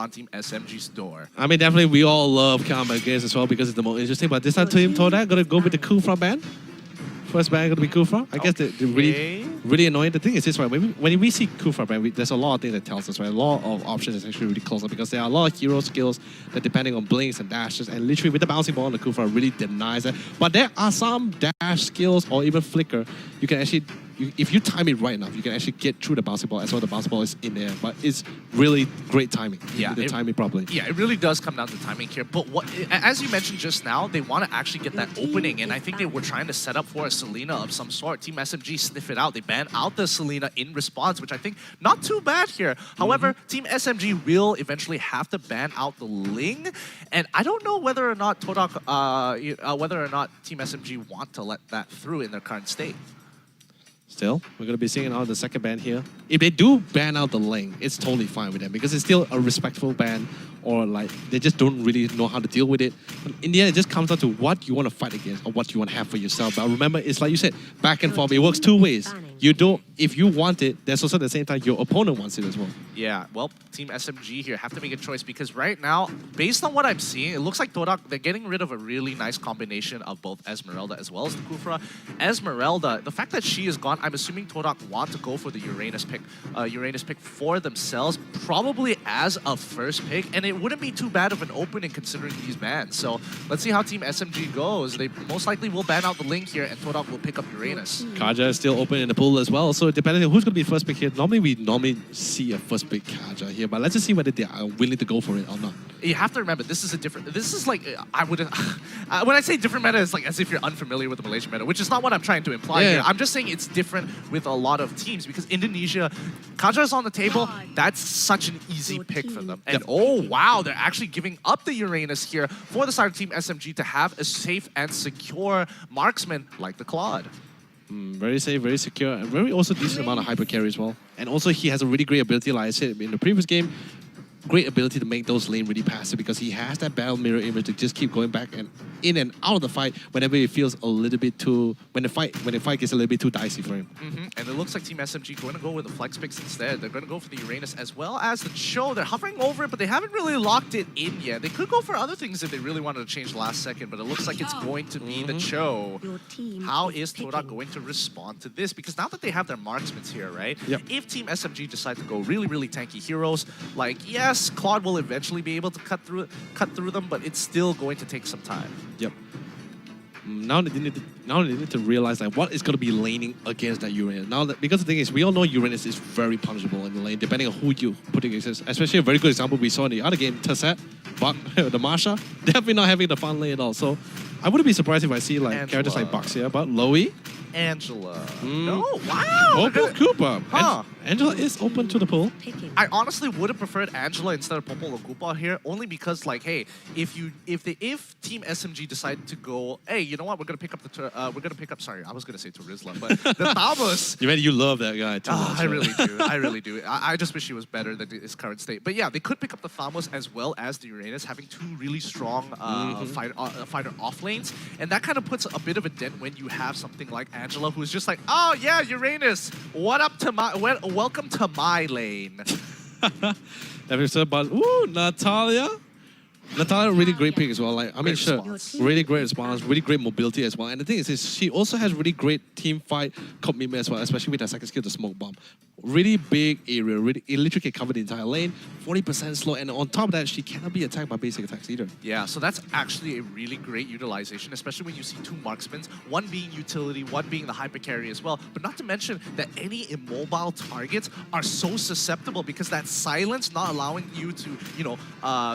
on Team SMG's door. I mean, definitely we all love combat games as well because it's the most interesting. But this time, Team TODAK gonna go with the Kufra ban. First ban gonna be Kufra. I guess they're really annoying. The thing is this, right? When we see Kufra ban, there's a lot of things that tells us, right? A lot of options is actually really close because there are a lot of hero skills that depending on blinks and dashes, and literally with the bouncing ball, the Kufra really denies it. But there are some dash skills or even flicker you can actually. If you time it right enough, you can actually get through the bouncing ball as well. The bouncing ball is in there, but it's really great timing. Yeah, you time it properly. Yeah, it really does come down to timing here. But as you mentioned just now, they want to actually get that opening, and I think they were trying to set up for a Selena of some sort. Team SMG sniff it out. They ban out the Selena in response, which I think not too bad here. However, Team SMG will eventually have to ban out the Ling, and I don't know whether or not TODAK, whether or not Team SMG want to let that through in their current state. Still, we're going to be seeing out the second ban here. If they do ban out the Ling, it's totally fine with them because it's still a respectful ban, or like they just don't really know how to deal with it. But in the end, it just comes down to what you want to fight against or what you want to have for yourself. But remember, it's like you said, back and forth. It works two ways. You don't, if you want it, there's also at the same time your opponent wants it as well. Yeah, well, Team SMG here have to make a choice because right now, based on what I'm seeing, it looks like TODAK, they're getting rid of a really nice combination of both Esmeralda as well as the Kufra. Esmeralda, the fact that she is gone, I'm assuming TODAK want to go for the Uranus pick for themselves, probably as a first pick, and it wouldn't be too bad of an opening considering these bans. So let's see how Team SMG goes. They most likely will ban out the Link here, and TODAK will pick up Uranus. Kaja is still open in the pool as well, so depending on who's going to be first pick here, we see a first pick Kaja here, but let's just see whether they are willing to go for it or not. You have to remember, this is like, I wouldn't, when I say different meta, it's like as if you're unfamiliar with the Malaysian meta, which is not what I'm trying to imply here. I'm just saying it's different with a lot of teams because Indonesia, Kaja is on the table, that's such an easy pick for them. And oh wow, they're actually giving up the Uranus here for the side of Team SMG to have a safe and secure marksman like the Claude. Very safe, very secure, and very also decent amount of hyper carry as well. And also he has a really great ability, like I said in the previous game, great ability to make those lane really passive because he has that battle mirror image to just keep going back and in and out of the fight whenever it feels a little bit too, when the fight gets a little bit too dicey for him. And it looks like Team SMG going to go with the flex picks instead. They're going to go for the Uranus as well as the Cho. They're hovering over it, but they haven't really locked it in yet. They could go for other things if they really wanted to change last second, but it looks like it's going to be the Cho. How is TODAK going to respond to this? Because now that they have their marksmen here, right? If Team SMG decide to go really, really tanky heroes, like, yes, Claude will eventually be able to cut through them, but it's still going to take some time. Now they need to realize like what is going to be laning against that Uranus. Because the thing is, we all know Uranus is very punishable in the lane, depending on who you put against. Especially a very good example we saw in the other game, Tasset, Buck, the Marsha, definitely not having the fun lane at all. So I wouldn't be surprised if I see like characters like Bucks here, but Loey. Angela. No, wow! Open Koopa. Angela is open to the pool. I honestly would have preferred Angela instead of Popol or Koopa here, only because like, hey, if Team SMG decided to go, hey, you know what? We're gonna pick up Sorry, I was gonna say Turizla, but the Thamos. You love that guy too. I really do. I really do. I just wish he was better than his current state. But yeah, they could pick up the Thamos as well as the Uranus, having two really strong fighter off lanes, and that kind of puts a bit of a dent when you have something like Angela, who's just like, oh yeah, Uranus, what up to my, welcome to my lane. But ooh, Natalia, really great pick as well. Like I mean, really great response, really great mobility as well. And the thing is she also has really great team fight commitment as well, especially with that second skill, the smoke bomb. Really big area, it literally can cover the entire lane, 40% slow, and on top of that, she cannot be attacked by basic attacks either. Yeah, so that's actually a really great utilization, especially when you see two marksmen, one being utility, one being the hyper carry as well. But not to mention that any immobile targets are so susceptible because that silence not allowing you to, you know,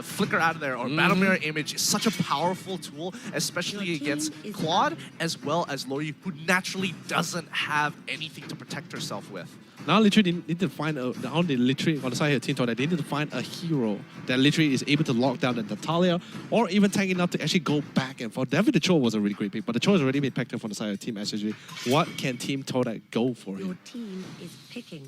flicker out of there or battle mirror image is such a powerful tool, especially against Claude as well as Lori, who naturally doesn't have anything to protect herself with. Now literally they need to find on the side here, Team TODAK, they need to find a hero that literally is able to lock down the Natalia or even tank enough to actually go back and forth. Definitely the Cho was a really great pick, but the Cho has already been picked up from the side of Team SMG. What can Team TODAK go for here? Your team is picking.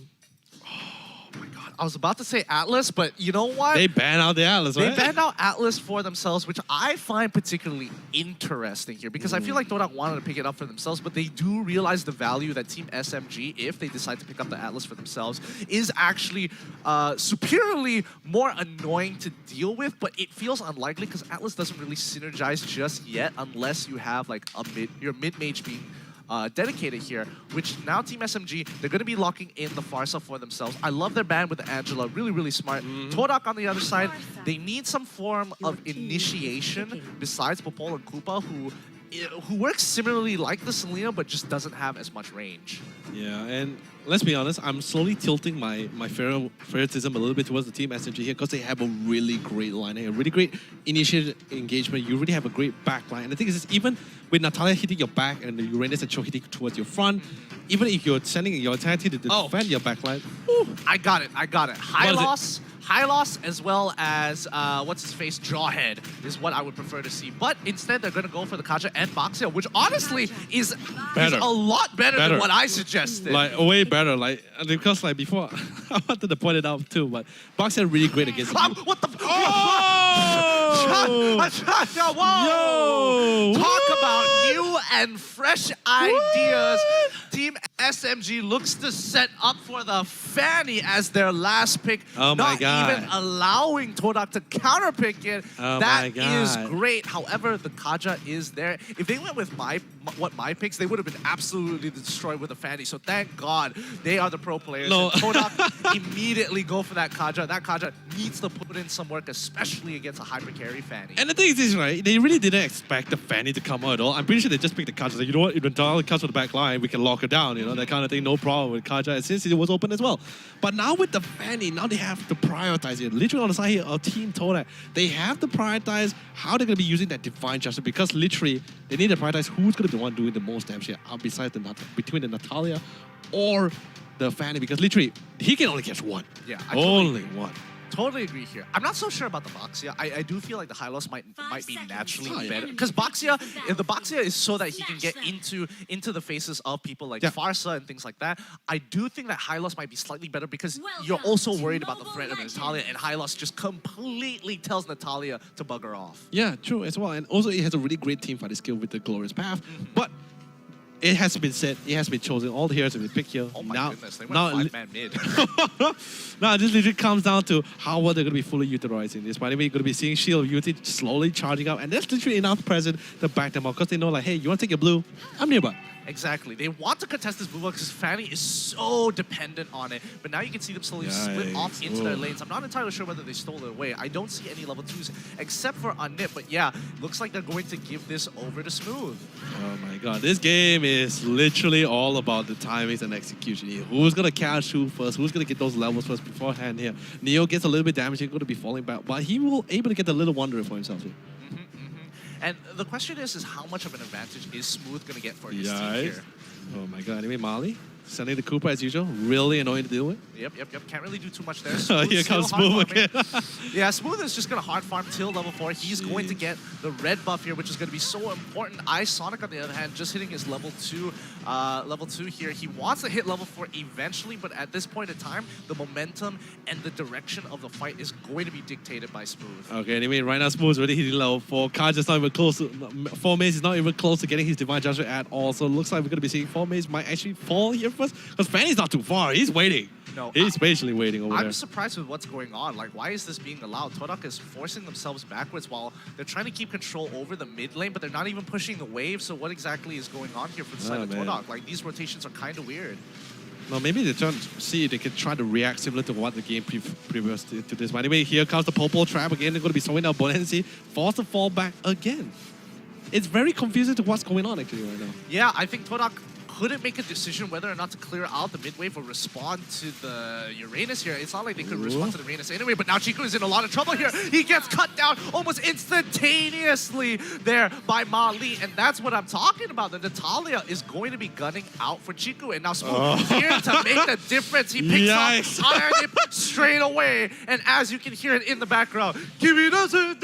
my God, I was about to say Atlas, but you know what? They banned out the Atlas, right? They banned out Atlas for themselves, which I find particularly interesting here because I feel like TODAK wanted to pick it up for themselves, but they do realize the value that Team SMG, if they decide to pick up the Atlas for themselves, is actually superiorly more annoying to deal with, but it feels unlikely because Atlas doesn't really synergize just yet unless you have like your mid-mage being dedicated here, which now Team SMG, they're going to be locking in the Farsa for themselves. I love their ban with Angela, really, really smart. TODAK on the other side, they need some form of initiation besides Popol and Koopa, who works similarly like the Selena, but just doesn't have as much range. Yeah, and let's be honest, I'm slowly tilting my favoritism a little bit towards the Team SMG here because they have a really great line, a really great initiated engagement. You really have a great back line. And the thing is, even with Natalia hitting your back and the Uranus and Cho hitting towards your front, even if you're sending your entire team to defend your back line, I got it. High loss as well as, what's his face, Jawhead is what I would prefer to see. But instead, they're going to go for the Kaja and Boxia, which honestly is a lot better than what I suggested. Like, way better. Like, because like before, I wanted to point it out too, but Boxia really great against the What the Whoa! Talk about new and fresh ideas. Team SMG looks to set up for the Fanny as their last pick. Oh my God. Even allowing TODAK to counterpick it. Oh that my is God. great. However, the Kaja is there. If they went with my picks, they would have been absolutely destroyed with the Fanny. So thank God they are the pro players. No. And TODAK immediately go for that Kaja. That Kaja needs to put in some work, especially against a hyper carry Fanny. And the thing is this, right? They really didn't expect the Fanny to come out at all. I'm pretty sure they just picked the Kaja. Like, you know what? If the Natalia comes with the back line, we can lock her down. You know, that kind of thing. No problem with Kaja. And since it was open as well. But now with the Fanny, now they have to prioritize it. Literally on the side here of Team TODAK, they have to prioritize how they're going to be using that Divine Justice because literally they need to prioritize who's going to be the one doing the most damage here besides between the Natalia or the Fanny because literally he can only catch one. Yeah, only one. Totally agree here. I'm not so sure about the Boxia. I do feel like the high loss might be naturally better because the Boxia is so that he can get into the faces of people like Farsa and things like that. I do think that high loss might be slightly better because you're also worried about the threat of Natalia, and high loss just completely tells Natalia to bugger off. Yeah, true as well. And also it has a really great team fighting skill with the Glorious Path, but it has been said, it has been chosen. All the heroes have been picked here. Oh my goodness, they went 5-man mid. Now, this literally comes down to how well they're going to be fully utilizing this. By the way, you're going to be seeing Shield of Unity slowly charging up, and there's literally enough present to back them up because they know, like, hey, you want to take your blue? I'm nearby. Exactly. They want to contest this move because Fanny is so dependent on it. But now you can see them slowly split off into their lanes. I'm not entirely sure whether they stole it away. I don't see any level 2s except for Unnip. But yeah, looks like they're going to give this over to Smooth. Oh my God. This game is literally all about the timings and execution here. Who's going to catch who first? Who's going to get those levels first beforehand here? Neo gets a little bit damage. He's going to be falling back. But he will able to get the little wonder for himself here. And the question is how much of an advantage is Smooth going to get for his team here? Oh my God. Anyway, Mali sending the Cooper as usual. Really annoying to deal with. Yep. Can't really do too much there. Here comes Smooth again. Yeah, Smooth is just going to hard farm till level 4. He's going to get the red buff here, which is going to be so important. Sonic, on the other hand, just hitting his level 2 here. He wants to hit level 4 eventually, but at this point in time, the momentum and the direction of the fight is going to be dictated by Smooth. Okay, anyway, right now Smooth's already hitting level 4. Kaja's not even close to... 4Maze is not even close to getting his Divine Judgment at all, so it looks like we're going to be seeing 4Maze might actually fall here first, because Fanny's not too far. He's waiting. No, he's patiently waiting over there. I'm surprised with what's going on. Like, why is this being allowed? TODAK is forcing themselves backwards while they're trying to keep control over the mid lane, but they're not even pushing the wave. So what exactly is going on here for the side of TODAK? Like, these rotations are kind of weird. No, maybe they're trying to see if they can try to react similar to what the game previous to this. By the way, here comes the Popo trap again. They're going to be throwing out Bonensi, forced to fall back again. It's very confusing to what's going on actually right now. Yeah, I think TODAK couldn't make a decision whether or not to clear out the mid wave or respond to the Uranus here. It's not like they could respond to the Uranus anyway, but now Chico is in a lot of trouble here. He gets cut down almost instantaneously there by Mali, and that's what I'm talking about. The Natalia is going to be gunning out for Chico, and now Smooth here to make the difference. He picks up Iron Nip straight away, and as you can hear it in the background, give me those. You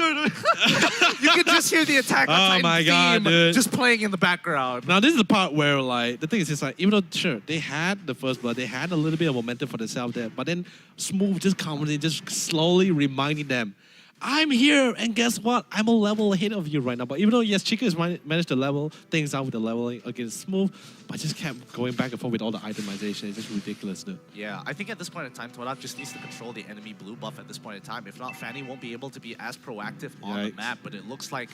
can just hear the Attack on Titan theme just playing in the background. Now this is the part where like the thing is, it's like, even though, sure, they had the first blood, they had a little bit of momentum for themselves there, but then Smooth just comes in, just slowly reminding them, I'm here, and guess what? I'm a level ahead of you right now. But even though, yes, Chica has managed to level things out with the leveling against Smooth, but just kept going back and forth with all the itemization. It's just ridiculous, dude. Yeah, I think at this point in time, TODAK just needs to control the enemy blue buff at this point in time. If not, Fanny won't be able to be as proactive on the map. But it looks like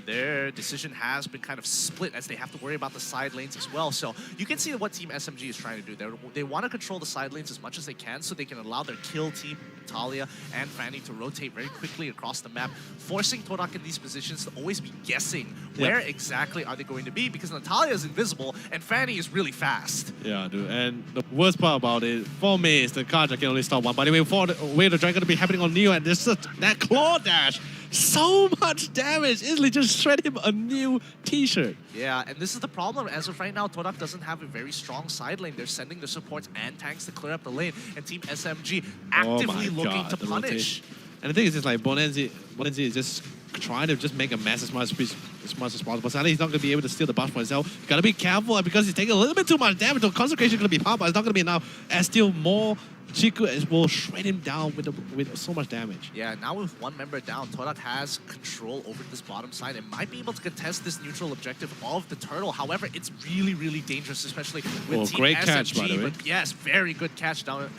their decision has been kind of split as they have to worry about the side lanes as well. So you can see what Team SMG is trying to do. They want to control the side lanes as much as they can so they can allow their kill team, Talia and Fanny, to rotate very quickly across the map, forcing TODAK in these positions to always be guessing where exactly are they going to be, because Natalia is invisible and Fanny is really fast. Yeah, dude. And the worst part about it, for me, is the Kaja can only stop one. But anyway, for the way the dragon to be happening on Neo, and there's just that claw dash, so much damage, easily just shred him a new t-shirt. Yeah, and this is the problem. As of right now, TODAK doesn't have a very strong side lane. They're sending the supports and tanks to clear up the lane, and Team SMG actively looking to punish. And the thing is, it's like Bonenzi is just trying to just make a mess as much as possible. Sadly, he's not going to be able to steal the buff for himself. You got to be careful, and because he's taking a little bit too much damage, the concentration is going to be popped, but it's not going to be enough. And still more, Chiku will shred him down with so much damage. Yeah, now with one member down, TODAK has control over this bottom side and might be able to contest this neutral objective of the turtle. However, it's really, really dangerous, especially with Team great SMG. catch, by the way. But yes, very good catch down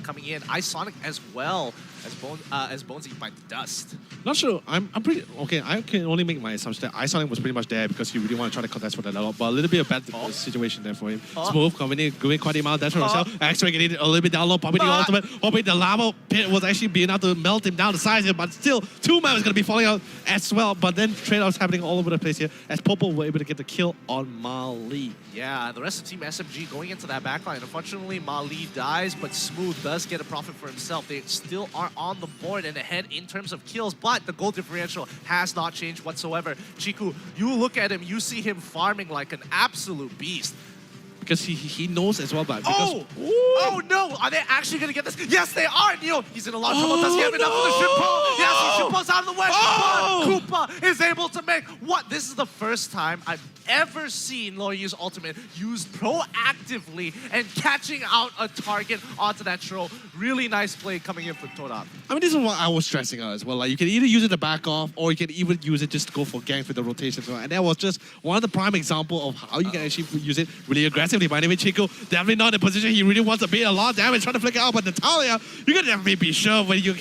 coming in. Isonic as well as Bonesy by Dust. Not sure. I'm pretty okay. I can only make my assumption that Isonic was pretty much there because he really wanted to try to contest for that level, but a little bit of bad situation there for him. Smooth coming in, doing quite the amount of damage for himself. X-Ray getting a little bit down low, popping the ultimate, hoping the lava pit was actually being able to melt him down to size him, but still, two members going to be falling out as well. But then trade-offs happening all over the place here as Popo were able to get the kill on Mali. Yeah, the rest of Team SMG going into that backline. Unfortunately, Mali dies, but Smooth does get a profit for himself. They still are on the board and ahead in terms of kills, but the goal differential has not changed whatsoever. Chiku, you look at him, you see him farming like an absolute beast. Because he knows as well, but because... Oh no! Are they actually going to get this? Yes, they are! Neo, he's in a lot of trouble. Does he have enough for the Shrimpo? Yes, he Shrimpo's out of the way. But Koopa is able to make... What? This is the first time I've ever seen Loyu's ultimate used proactively and catching out a target onto that throw. Really nice play coming in from TODAK. I mean, this is what I was stressing out as well. Like, you can either use it to back off, or you can even use it just to go for ganks with the rotation. And that was just one of the prime examples of how you can actually use it really aggressively. By the way, Chico, definitely not in a position he really wants to beat a lot of damage, trying to flick it out. But Natalia, you can definitely be sure when you're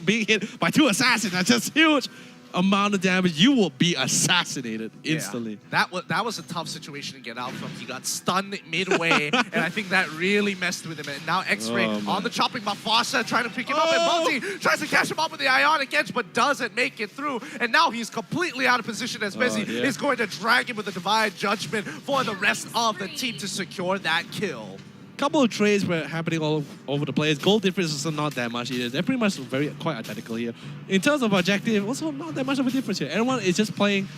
being hit by two assassins, that's just huge amount of damage, you will be assassinated instantly. Yeah. That was a tough situation to get out from. He got stunned midway, and I think that really messed with him. And now X-Ray on the chopping block, Fossa trying to pick him up, and Multi tries to catch him up with the Ionic Edge, but doesn't make it through. And now he's completely out of position as Messi is going to drag him with a Divine Judgment for the rest of the team to secure that kill. Couple of trades were happening all over the place. Goal differences are not that much either. They're pretty much quite identical here. In terms of objective, also not that much of a difference here. Everyone is just playing,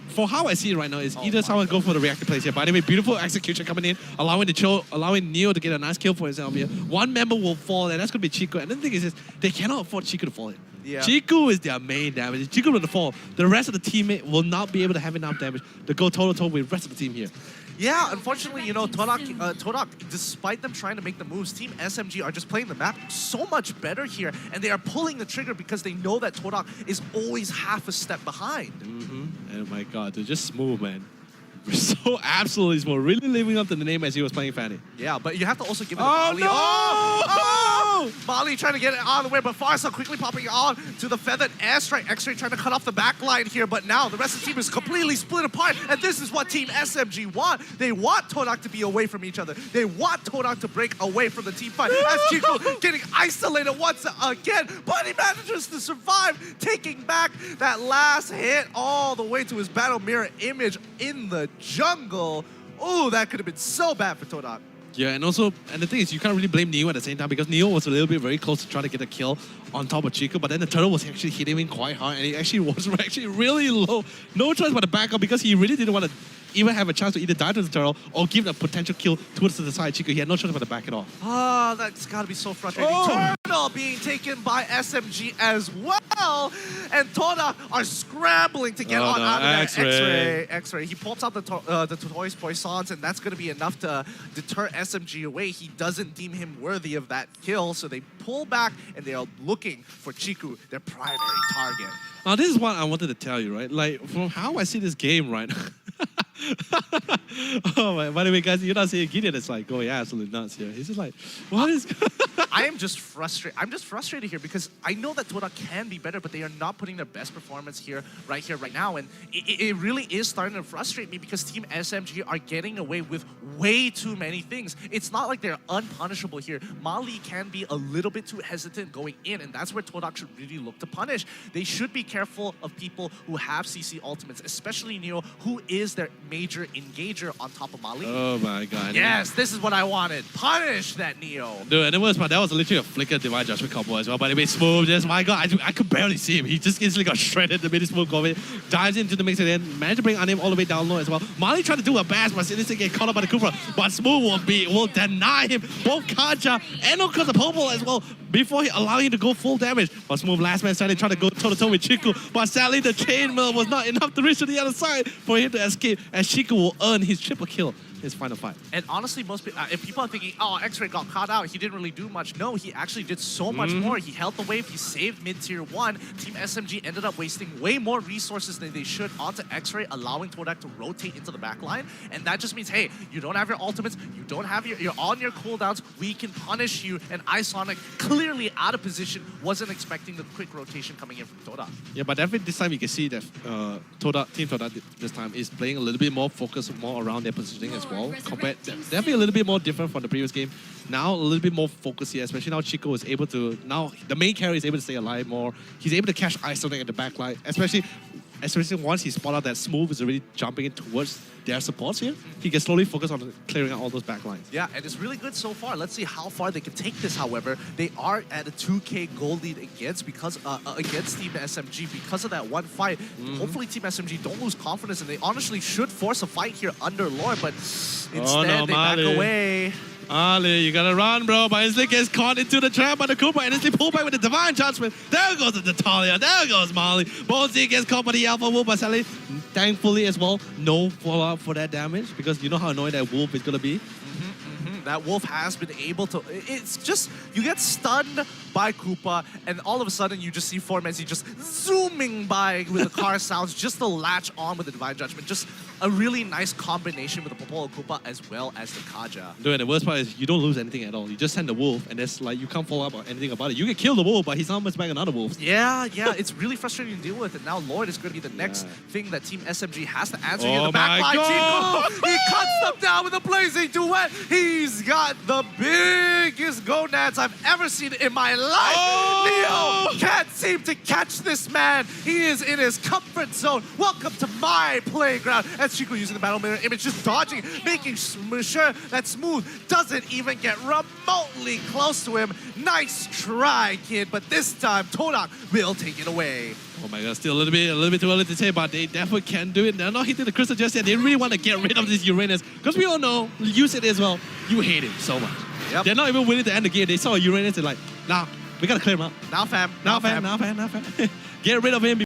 for how I see it right now, is either someone go for the reactive plays here. But anyway, beautiful execution coming in, allowing Neo to get a nice kill for himself here. One member will fall, and that's going to be Chico. And the thing is, they cannot afford Chico to fall here. Yeah. Chico is their main damage. Chico will fall. The rest of the teammate will not be able to have enough damage to go toe-to-toe with the rest of the team here. Yeah, unfortunately, you know, TODAK, despite them trying to make the moves, Team SMG are just playing the map so much better here, and they are pulling the trigger because they know that TODAK is always half a step behind. Oh my god, they're just smooth, man. So absolutely smooth, really living up to the name as he was playing Fanny. Yeah, but you have to also give it to Mali. Mali trying to get it out of the way, but Farsa quickly popping on to the feathered airstrike. X-Ray trying to cut off the back line here, but now the rest of the team is completely split apart, and this is what Team SMG want. They want TODAK to be away from each other. They want TODAK to break away from the team fight. As Chico getting isolated once again, but he manages to survive, taking back that last hit all the way to his battle mirror image in the jungle. Oh, that could have been so bad for TODAK. Yeah, and the thing is, you can't really blame Neo at the same time because Neo was a little bit very close to trying to get a kill on top of Chico, but then the turtle was actually hitting him quite hard, and he actually was really low. No choice but to back up because he really didn't want to even have a chance to either dive to the turtle or give a potential kill towards the side. Chico, he had no choice but to back it off. Ah, that's gotta be so frustrating. Turtle being taken by SMG as well, and TODAK are scrambling to get out of that X-ray. He pops out the Toys Poissons, and that's gonna be enough to deter SMG away. He doesn't deem him worthy of that kill, so they pull back and they are looking for Chiku, their primary target. Now, this is what I wanted to tell you, right? Like, from how I see this game, right? Oh my! By the way, guys, you're not seeing Gideon. It's like going absolutely nuts here. He's just like, what is? I am just frustrated. I'm just frustrated here because I know that TODAK can be better, but they are not putting their best performance here, right now, and it really is starting to frustrate me because Team SMG are getting away with way too many things. It's not like they're unpunishable here. Mali can be a little bit too hesitant going in, and that's where TODAK should really look to punish. They should be careful of people who have CC ultimates, especially Neo, who is their major engager on top of Mali. Oh my god. Yes, this is what I wanted. Punish that Neo. Dude, and the worst part, that was literally a flicker divine judgment combo as well. By the way, Smooth, just my god, I could barely see him. He just instantly got shredded the minute Smooth got in, dives into the mix again, managed to bring Anim all the way down low as well. Mali tried to do a bash, but instantly get caught up by the Kufra. But Smooth will deny him both Kaja and of course the Popol as well before he allowing him to go full damage. But Smooth last man started trying to go toe-to-toe with Chiku, but sadly the chainmail was not enough to reach to the other side for him to escape, as Chiku will earn his triple kill. His final fight. And honestly, most people, if people are thinking, oh, X-Ray got caught out, he didn't really do much. No, he actually did so much more. He held the wave, he saved mid-tier 1. Team SMG ended up wasting way more resources than they should onto X-Ray, allowing TODAK to rotate into the backline. And that just means, hey, you don't have your ultimates, you don't have you're on your cooldowns, we can punish you. And iSonic, clearly out of position, wasn't expecting the quick rotation coming in from TODAK. Yeah, but definitely this time you can see that Team TODAK this time is playing a little bit more focused, more around their positioning as well. Compared, definitely a little bit more different from the previous game. Now a little bit more focused here, especially now Chico is able to, now the main carry is able to stay alive more. He's able to catch Isonic at the back line, especially once he spotted out that Smooth is already jumping in towards their supports here. He can slowly focus on clearing out all those back lines. Yeah, and it's really good so far. Let's see how far they can take this, however. They are at a 2K gold lead against Team SMG because of that one fight. Hopefully Team SMG don't lose confidence, and they honestly should force a fight here under Lord, but instead they back away. Ali, you gotta run, bro. But Inslee gets caught into the trap by the Cooper, and Inslee pulled back with the Divine Judgment. There goes the Natalia. There goes Mali. Bonzi gets caught by the Alpha Wolf, but Sally, thankfully as well, no follow-up for that damage, because you know how annoying that Wolf is gonna be. That Wolf has been able to... It's just... You get stunned by Koopa, and all of a sudden you just see Formezi just zooming by with the car sounds just to latch on with the Divine Judgment. Just a really nice combination with the Popolo Koopa as well as the Kaja. Dude, and the worst part is you don't lose anything at all. You just send the Wolf, and it's like you can't follow up on anything about it. You can kill the Wolf, but he's not much back another Wolf. Yeah, it's really frustrating to deal with. And now Lord is going to be the next thing that Team SMG has to answer in the back line. Chico, he cuts them down with a blazing duet. He's got the biggest gonads I've ever seen in my life. Neo can't seem to catch this man. He is in his comfort zone. Welcome to my playground. As Chico using the battle mirror image, just dodging, making sure that Smooth doesn't even get remotely close to him. Nice try, kid, but this time TODAK will take it away. Oh my god, still a little bit too early to say, but they definitely can do it. They're not hitting the crystal just yet. They really want to get rid of this Uranus, because we all know, use it as well, you hate him so much. Yep. They're not even willing to end the game. They saw Uranus and like, nah, we gotta clear him out. Now fam. Get rid of him.